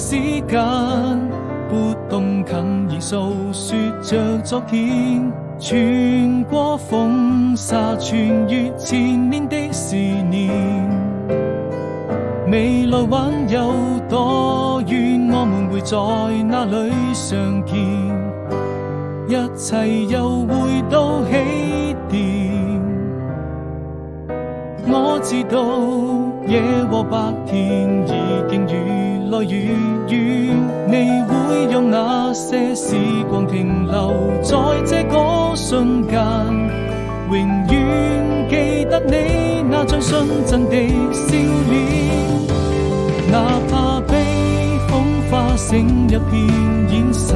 時間，撥動琴弦訴說着昨天，穿過風沙，穿越千年的思念。未來還有多遠，我們會在哪裡相見？一切又回到起點。我知道夜和白天已經越來越遠，你會用那些時光停留在這個瞬間，永遠記得你那張純真的笑臉。哪怕被風化成一片煙沙，